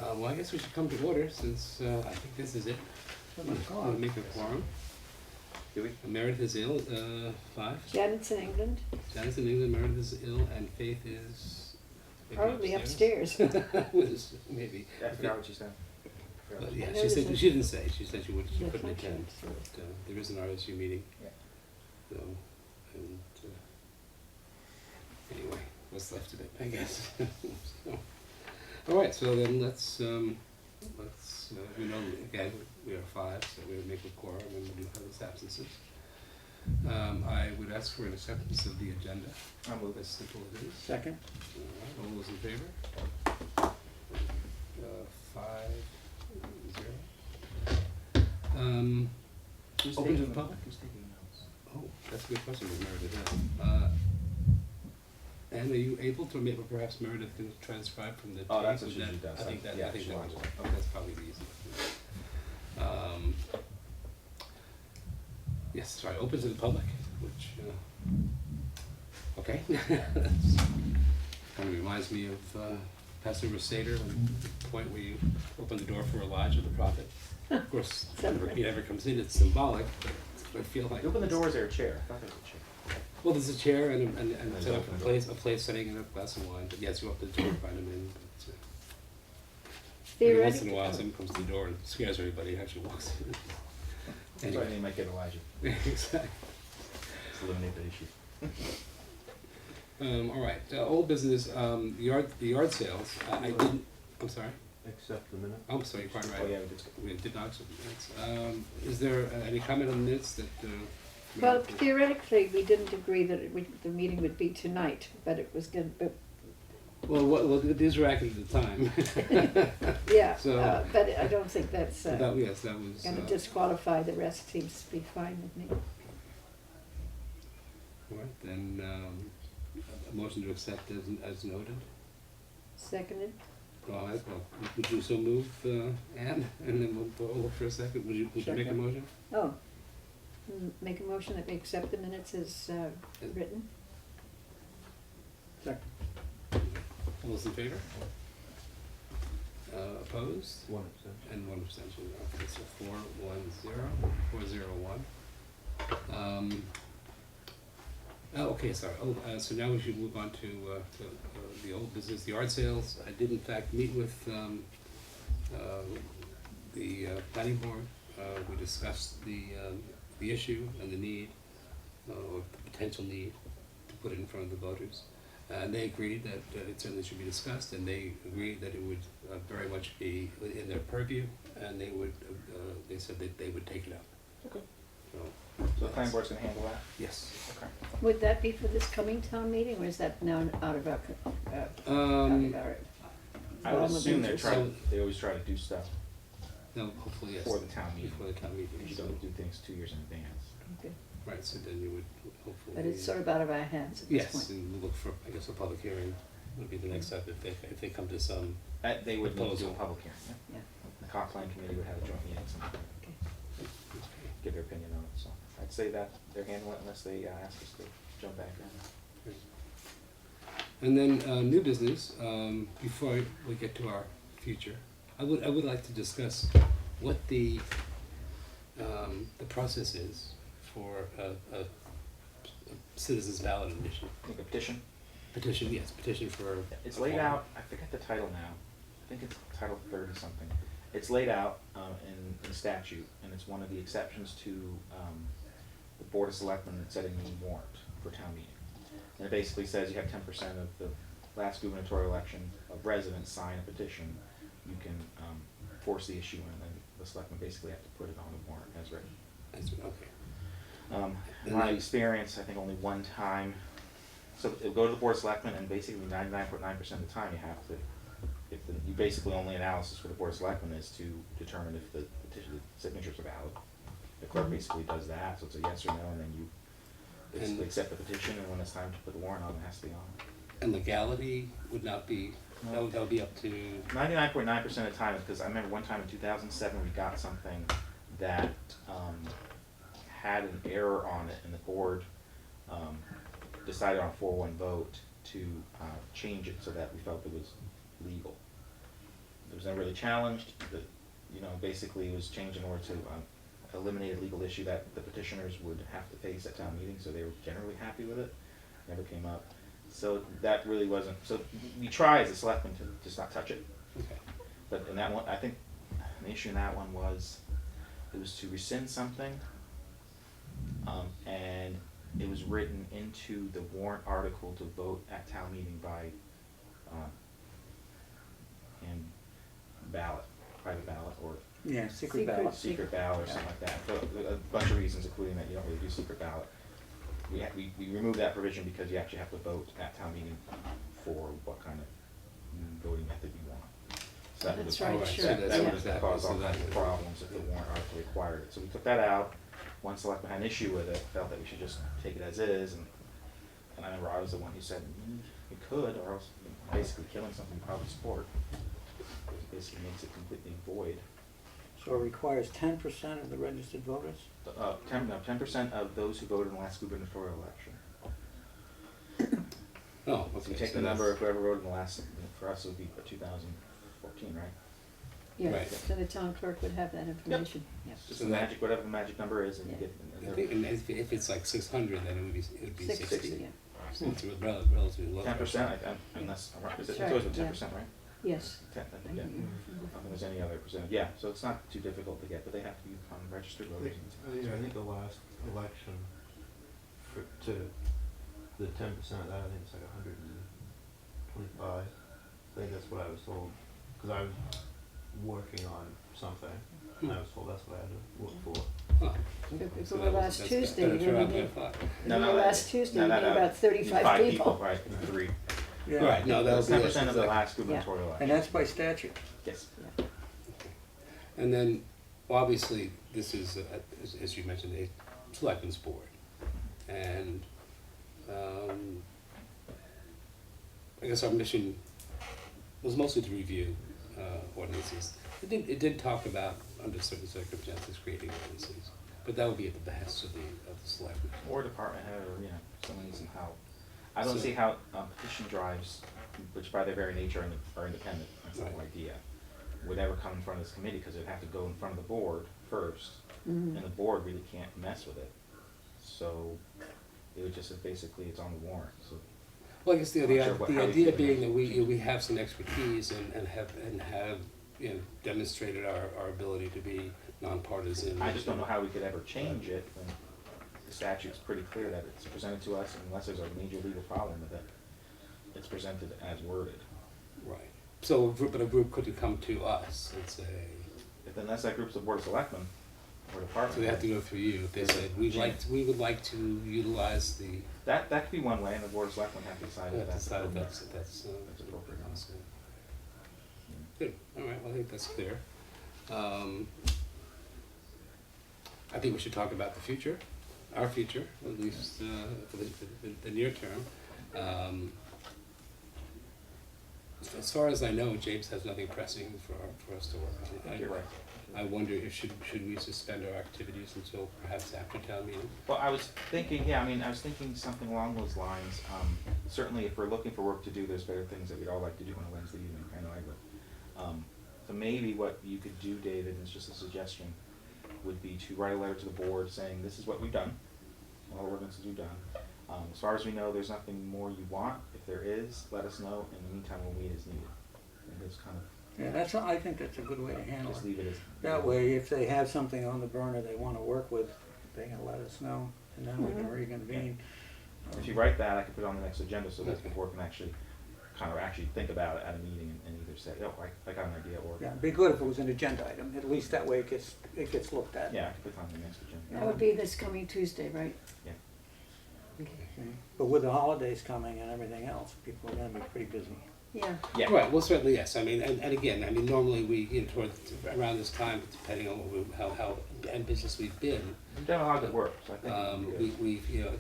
Well, I guess we should come to order since I think this is it. We'll make a quorum. Do we? Meredith is ill, 5. Janet's in England, Janice in England, Meredith is ill, and Faith is maybe probably upstairs. Maybe. I forgot what you said. But yeah, I she know said, there's she didn't say, she said she Yeah, couldn't function, attend, so- but there is an RSU meeting. Yeah. So, and anyway, what's left of it, I guess. So, all right, so then let's we know, again, we are 5, so we would make a quorum and we do have those absences. I would ask for an acceptance of the agenda. I'll move As it. simple as it is. Second. All those in favor? 5-0. Who's Open to taking the public? Who's taking notes? Oh, that's a good question, with Meredith. Anne, are you able to, maybe perhaps Meredith can transcribe from the tape? Oh, that's what Would she that- usually does. I think that, Yeah, I think she that wants would one. work. Okay, that's probably the easiest. Yes, sorry, open to the public, which, okay. Kind of reminds me of Passover Seder, and the point where you open the door for Elijah the prophet. Of course, whenever he ever comes in, it's symbolic, but I feel like. You open the door, or is there a chair? I thought there was a chair. Well, there's a chair and then set up open a the place setting and a glass of wine, but yes, you open the door and find him in, but every once in a while, someone comes to the door and scares everybody and actually walks in. That's why Anyway. they might get Elijah. Exactly. Let's eliminate the issue. All right, old business, the yard sales, I didn't, I'm sorry, Accept the minute. I'm sorry, you're quite right. Oh, yeah, we did. We did not accept the minutes. Is there any comment on this that? Well, Meredith- theoretically, we didn't agree that the meeting would be tonight, but it was gonna, Well, these were accurate at the time. yeah, So- but I don't think that's Yes, that was. gonna disqualify, the rest seems to be fine with me. All right, then, a motion to accept as noted. Seconded? All right, well, would you so move, Ann, and then we'll look for a second, would you make a Second. motion? Oh, make a motion that we accept the minutes as written? Second. All those in favor? Opposed? One abstention. And 1 abstention, okay, so 4-1-0, 4-0-1. Okay, sorry, so now we should move on to the old business, the yard sales. I did in fact meet with the planning board. We discussed the issue and the need, or the potential need to put it in front of the voters. And they agreed that it certainly should be discussed, and they agreed that it would very much be in their purview, and they would, they said that they would take it up. Okay. So, So the planning board's gonna handle that? yes. Okay. Would that be for this coming town meeting, or is that now out of our, I would assume they're interest? trying, they always try to do stuff No, hopefully, yes. before the town meeting. Before the town meeting. You so- don't do things 2 years in advance. Okay. Right, so then you would hopefully. But it's sort of out of our hands at this Yes, point. and we'll look for, I guess, a public hearing would be the next step if they come to some, They would need to do Proposal. a public hearing, yeah. Yeah, The comp plan committee would have a joint meeting sometime, okay. give their opinion on it, so I'd say that they're handling it unless they ask us to jump back in. and then, new business, before we get to our future, I would like to discuss what the process is for a citizens ballot initiative. Like a petition, Petition, yes, petition for. it's a laid form. out, I forget the title now, I think it's Title 30 something. It's laid out in statute, and it's one of the exceptions to the Board of Selectmen setting the warrant for town meeting. And it basically says you have 10% of the last gubernatorial election of residents sign a petition, you can force the issue, and then the selectmen basically have to put it on the warrant as written. Okay. In my experience, I think only one time, so it'll go to the Board of Selectmen, and basically 99.9% of the time you have to, you basically only analysis for the Board of Selectmen is to determine if the petition, the signatures are valid. The clerk basically does that, so it's a yes or no, and then you basically accept the petition, and when it's time to put the warrant on, it has to be on. And legality would not be, that would be up to. 99.9% of the time, because I remember one time in 2007, we got something that had an error on it, and the board decided on a 4-1 vote to change it so that we felt it was legal. was never really challenged. Basically it was changed in order to eliminate a legal issue that the petitioners would have to face at town meeting, so they were generally happy with it. Never came up. So that really wasn't, so we try as a selectman to just not touch it. Okay. But in that one, I think the issue in that one was, it was to rescind something, and it was written into the warrant article to vote at town meeting by hand ballot, private ballot, or Yeah, secret ballot. secret ballot or something like that, for a bunch of reasons, including that you don't really do secret ballot. We removed that provision because you actually have to vote at town meeting for what kind of voting method you want. So that would That's have- right, Alright, sure. so That that's- would have that- caused so all that- kinds of problems if the warrant article required it. So we took that out. One selectman had an issue with it, felt that we should just take it as is, and I remember I was the one who said, you could, or else you're basically killing something you probably support. It basically makes it completely void. So it requires 10% of the registered voters? 10% of those who voted in the last gubernatorial election. Oh, So okay. you take so the number that's- of whoever voted in the last, for us it would be 2014, right? Yeah, Right. so the town clerk would have that information, yeah. It's just So the that- magic, whatever the magic number is, and you Yeah. get. I think, and if it's like 600, then it would be 60. 60, yeah. So it's relatively low. 10%, unless, it's That's always right, been 10%, right? Yes. 10, I think, yeah. I don't think there's any other percentage, yeah, so it's not too difficult to get, but they have to be registered voters. I think the last election to the 10% of that, I think it's like 125. I think that's what I was told, because I was working on something, and I was told that's what I had to look for. Huh. If So it were that was- last that's Tuesday, better you turnout only than I need, thought. if it were last Tuesday, you need about 35 5 people. right, 3. Yeah. Right, no, that That's would be. 10% of the like- last gubernatorial election. And that's by statute. Yes. And then, obviously, this is, as you mentioned, a selectmen's board. And I guess our mission was mostly to review ordinances. It did talk about, under certain circumstances, creating ordinances, but that would be at the behest of the selectmen. Or department head, or, someone needs some help. I don't So- see how petition drives, which by their very nature are independent, that's the whole Right. idea, would ever come in front of this committee, because it'd have to go in front of the board first, Mhm. and the board really can't mess with it. So it would just, basically, it's on the warrant, so. Well, I guess the I'm not sure how we idea fit being in. that we have some expertise and have demonstrated our ability to be nonpartisan. I just don't know how we could ever change it when the statute's pretty clear that it's presented to us, and unless there's a major legal problem with it, it's presented as worded. Right. So, but a group could come to us and say, Unless that group's the board of selectmen or department. so they have to go through you. If they said, we would like to utilize the, That could be one way, and the board of selectmen have to decide if that's decide if appropriate. that's That's appropriate. also. Good, all right, well, I think that's clear. I think we should talk about the future, our future, at least for the near term. As far as I know, James has nothing pressing for us to work I on. think you're right. I wonder if should we suspend our activities until perhaps after town meeting? Well, I was thinking, I was thinking something along those lines. Certainly, if we're looking for work to do, there's better things that we'd all like to do on a Wednesday evening, I know I would. So maybe what you could do, David, and it's just a suggestion, would be to write a letter to the board saying, this is what we've done, all the ordinances we've done. As far as we know, there's nothing more you want. If there is, let us know. In the meantime, we'll meet as needed. And just kind of, Yeah, I think that's a good way to handle just it. leave it as. That way, if they have something on the burner they want to work with, they can let us know, and then we can Mhm. reconvene. If you write that, I can put it on the next agenda so that the Okay. board can actually think about it at a meeting and either say, oh, I got an idea, or, Yeah, it'd be good if it was an agenda item, at least that way it gets looked at. yeah, I can put it on the next agenda. That would be this coming Tuesday, right? Yeah. Okay. But with the holidays coming and everything else, people are gonna be pretty busy. Yeah. Yeah. Right, well, certainly, yes. I mean, and again, I mean, normally we, towards, around this time, depending on how ambitious we've been, We've done a lot of good work, so I think. it'd be good.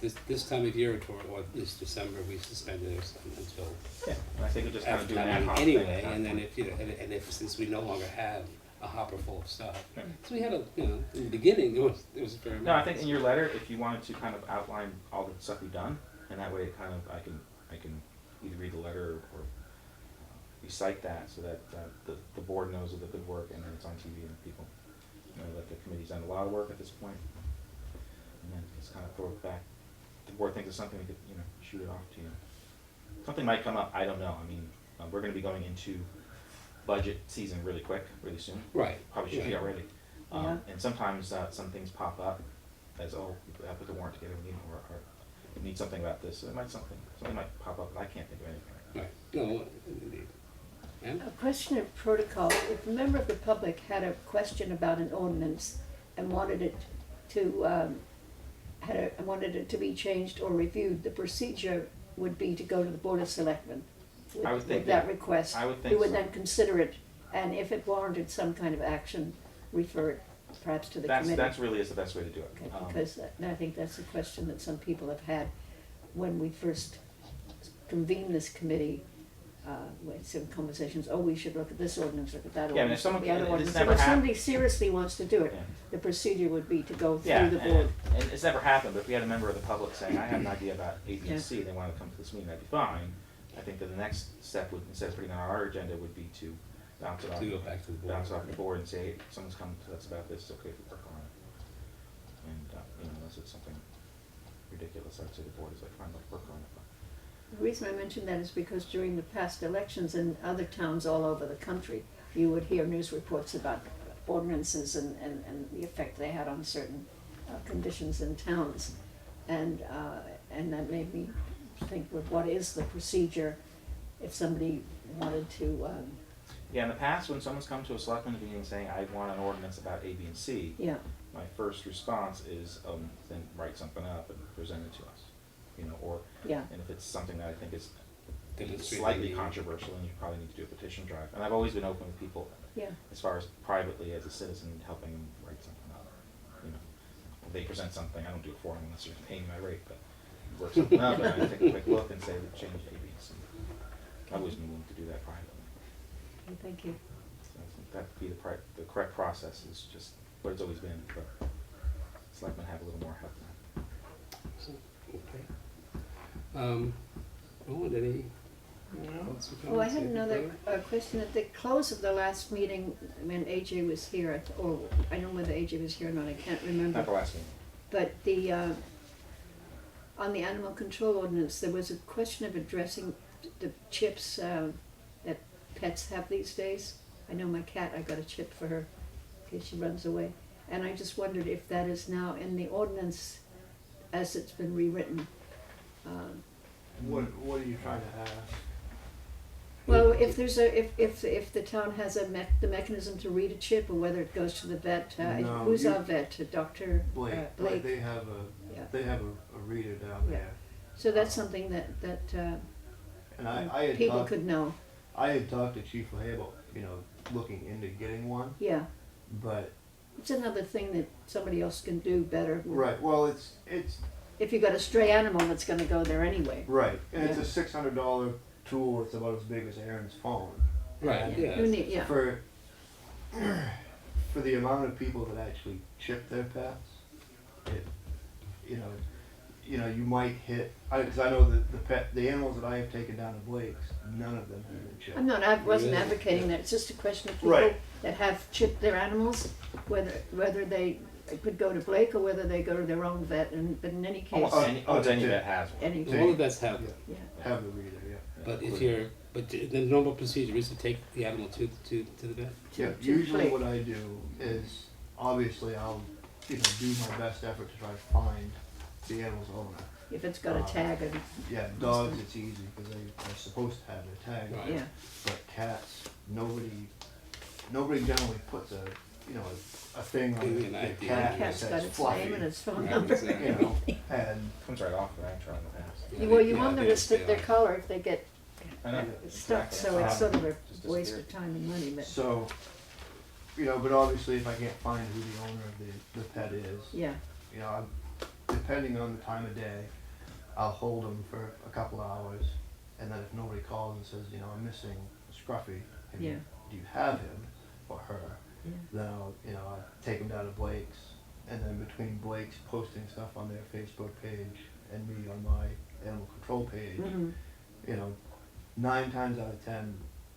we've, this time of year, or this December, we suspended it until Yeah, and I think we just kind of after do an that ad meeting hoc thing. anyway, and then if, and if, since we no longer have a hopper full of stuff. So we had in the beginning, there was a fair amount. No, I think in your letter, if you wanted to kind of outline all the stuff we've done, and that way it kind of, I can either read the letter or recite that so that the board knows of the good work and then it's on TV and people know that the committee's done a lot of work at this point. And then just kind of throw it back. The board thinks it's something we could, shoot it off to you. Something might come up, I don't know. I mean, we're gonna be going into budget season really quick, really soon. Right. Probably should be right. already. Yeah. And sometimes some things pop up as, oh, we have to put the warrant together, we need, or we need something about this. So something might pop up, but I can't think of anything right now. Right, no, indeed. And, A question of protocol. If a member of the public had a question about an ordinance and wanted it to, wanted it to be changed or reviewed, the procedure would be to go to the Board of Selectmen with, I would think with that that- request. I would think Who would so. then consider it, and if it warranted some kind of action, refer it perhaps to the committee. That's really is the best way to do it. Okay, because I think that's a question that some people have had when we first convened this committee. With some conversations, we should look at this ordinance, look at that Yeah, I mean, if ordinance, someone the other can- ordinance. it's So never if hap- somebody seriously wants to do it, Yeah. the procedure would be to go Yeah, through the board. and it's never happened, but if we had a member of the public saying, I have an idea about A, B, Yeah. and C, they want to come to this meeting, that'd be fine. I think that the next step would, instead of putting it on our agenda, would be to bounce it off. to go back to the board. Bounce it off the board and say, hey, someone's come to us about this, it's okay if we work on it. And, unless it's something ridiculous, I'd say the board is like, fine, let's work on it. The reason I mention that is because during the past elections in other towns all over the country, you would hear news reports about ordinances and the effect they had on certain conditions in towns. And that made me think, well, what is the procedure if somebody wanted to, Yeah, in the past, when someone's come to a selectmen's meeting saying, I want an ordinance about A, B, and C, yeah, my first response is, then write something up and present it to us, or, yeah, and if it's something that I think is Demonstrate slightly the- controversial, then you probably need to do a petition drive. And I've always been open with people, yeah. as far as privately as a citizen, helping them write something up. If they present something, I don't do it for them unless they're paying my rate, but work something up and I take a quick look and say, change A, B, and C. I've always been willing to do that privately. Okay, thank you. So I think that'd be the correct process, is just what it's always been, but selectmen have a little more help now. So, okay. Roland, any thoughts or Oh, I comments? had Anything another further? question. At the close of the last meeting, when AJ was here, or I don't know whether AJ was here or not, I can't remember. Not the last meeting. But on the animal control ordinance, there was a question of addressing the chips that pets have these days. I know my cat, I got a chip for her in case she runs away. And I just wondered if that is now in the ordinance as it's been rewritten. What are you trying to ask? Well, if there's if the town has the mechanism to read a chip, or whether it goes to the vet, No, who's you- our vet? Dr. Blake, Blake. they have Yeah. a reader down Yeah. there. So that's something that And I had people talked, could know. I had talked to Chief LaHaye about, looking into getting one, Yeah, but, it's another thing that somebody else can do better. right, well, it's, If you've got a stray animal that's going to go there anyway. right, and it's Yeah. a $600 tool, it's about as big as Aaron's phone. Right, And yeah. You need, yeah. For the amount of people that actually chip their pets, it, you might hit, because I know that the animals that I have taken down to Blake's, none of them have been chipped. I wasn't Really? advocating that. It's just a question of people Right. that have chipped their animals, whether they could go to Blake or whether they go to their own vet. But in any case, Almost any yeah. vet has one. any All of that's have, yeah. Have the reader, yeah. but if you're, but the normal procedure is to take the animal to the vet. Yeah, to usually Blake. what I do is, obviously I'll, do my best effort to try to find the animal's owner. If it's got a tag and Yeah, dogs, it's easy, because they're supposed to have their tag on. Right. yeah, But cats, nobody generally puts a thing on An the ID. cat that cat's got says its fluffy. name and its phone Right, number. exactly. And, Comes right off, right? I tried in the past. Yeah, Well, you yeah, want them they- to stick they their are. collar if they get I know. stuck, Exactly. so it's sort of a Just waste disappeared. of time and money, but so, but obviously if I can't find who the owner of the pet is, yeah, depending on the time of day, I'll hold them for a couple hours, and then if nobody calls and says, I'm missing Scruffy, Yeah. do you have him or her? yeah. Then I'll take them down to Blake's, and then between Blake's posting stuff on their Facebook page and me on my animal control page, Mhm. 9 times out of 10,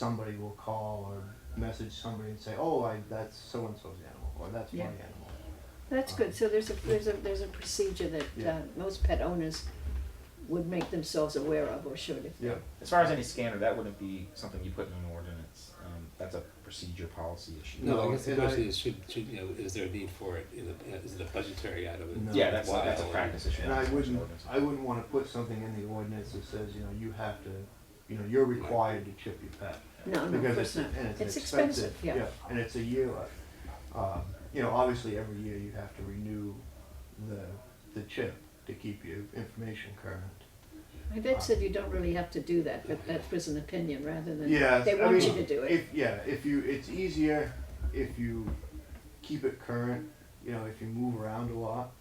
somebody will call or message somebody and say, oh, that's so-and-so's animal, or that's my Yeah. animal. That's good, so there's a procedure that Yeah. most pet owners would make themselves aware of, or should if Yeah, As far as any scanner, that wouldn't be something you put in an ordinance. That's a procedure policy issue. No, I No, guess the and question I- is, should, you know, is there a need for it, is it a budgetary item? No. Yeah, that's Why? a practice issue. and not so much an I ordinance. wouldn't wanna put something in the ordinance that says, you have to, you're required to chip your pet. No, no, of Because course not. and it's It's expensive, expensive, yeah. and it's a year, obviously every year you have to renew the chip to keep your information current. My vet said you don't really have to do that, but that was an opinion rather than, Yeah, they I want you mean, to do it. It's easier if you keep it current, if you move around a lot.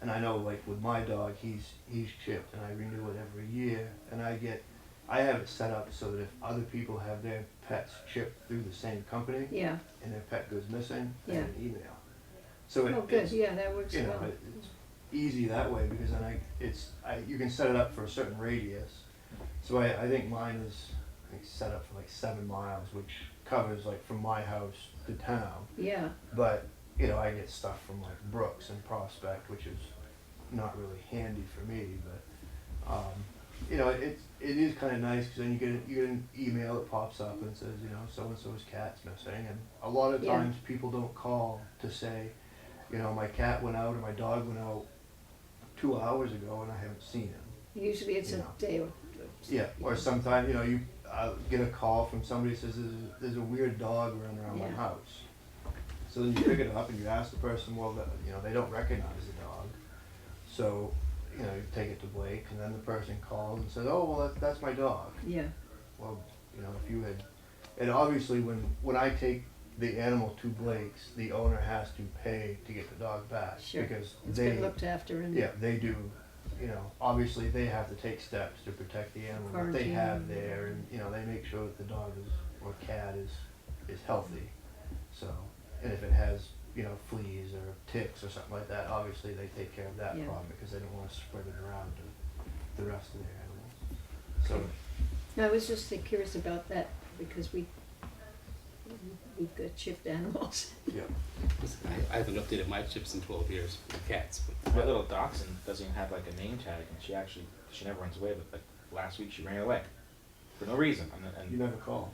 And I know, like with my dog, he's chipped, and I renew it every year, and I have it set up so that if other people have their pets chipped through the same company, Yeah, and their pet goes missing, they Yeah. get an email. So oh, good, yeah, that works well. it's easy that way, because then you can set it up for a certain radius. So I think mine is set up for like 7 miles, which covers like from my house to town. Yeah, But I get stuff from like Brooks and Prospect, which is not really handy for me. But it is kind of nice, because then you get an email that pops up and says, so and so's cat's missing, and a lot of Yeah. times people don't call to say, my cat went out or my dog went out 2 hours ago and I haven't seen him. usually it's a Yeah. day or. Yeah, or sometimes I'll get a call from somebody who says there's a weird dog running around my Yeah. house. So then you pick it up and you ask the person, well, they don't recognize the dog. So, you take it to Blake, and then the person calls and says, oh, well, that's my dog. Yeah, Well, if you had, and obviously when I take the animal to Blake's, the owner has to pay to get the dog back. Sure. Because it's they, been looked after and. yeah, they do, obviously they have to take steps to protect the animal that they Quarantine. have there, and, they make sure that the dog or cat is healthy. So, and if it has, fleas or ticks or something like that, obviously they take care of that Yeah. problem, because they don't wanna spread it around to the rest of their animals. So, No, I was just curious about that, because we've got chipped animals. yeah. I haven't updated my chips in 12 years with cats, but My little dachshund doesn't even have like a name tag, and she never runs away. But like last week, she ran away for no reason, You never call.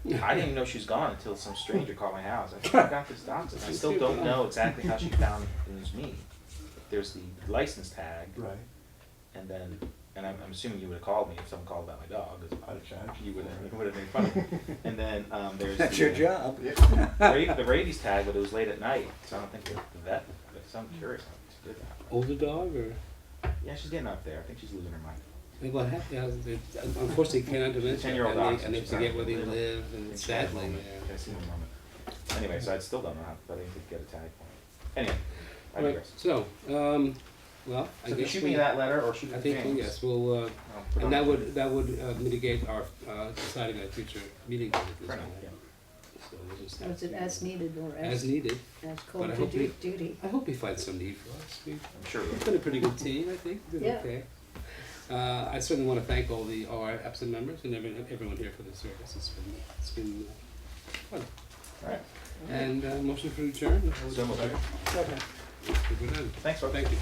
I didn't even know she was gone until some stranger called my house. I think I got this dachshund. I still don't know exactly how she found it was me. There's the license tag, Right. and I'm assuming you would have called me if someone called about my dog. 'Cause Out of charge. you would have made fun of me. And then there's That's the, your job. Yeah. the rabies tag, but it was late at night, so I don't think the vet. But so I'm curious how she did that. older dog or? Yeah, she's getting up there. I think she's losing her mind. What happened, unfortunately, canine dementia, 10-year-old and dachshund, they she's forget not where they little. live, and She had a sadly, moment. yeah. I seen a moment. Anyway, so I still don't know how, but I didn't get a tag for it. Anyway, I Right, digress. so, well, I So if you guess shoot we, me that letter or shoot I it to think, James. yes, we'll, I'll put and on that would mitigate our, deciding on a future meeting date at this For now, point. yeah. So we'll just Or have is it to, as needed or as as needed. called but I to hope we- duty? I hope we find some need for us. I'm sure. We've been a pretty good team, I think, we did Yeah. okay. I certainly want to thank all our absent members and everyone here for their service. It's been fun. All right. And motion for adjourn. So moved. We're done. Thanks, folks. Thank you.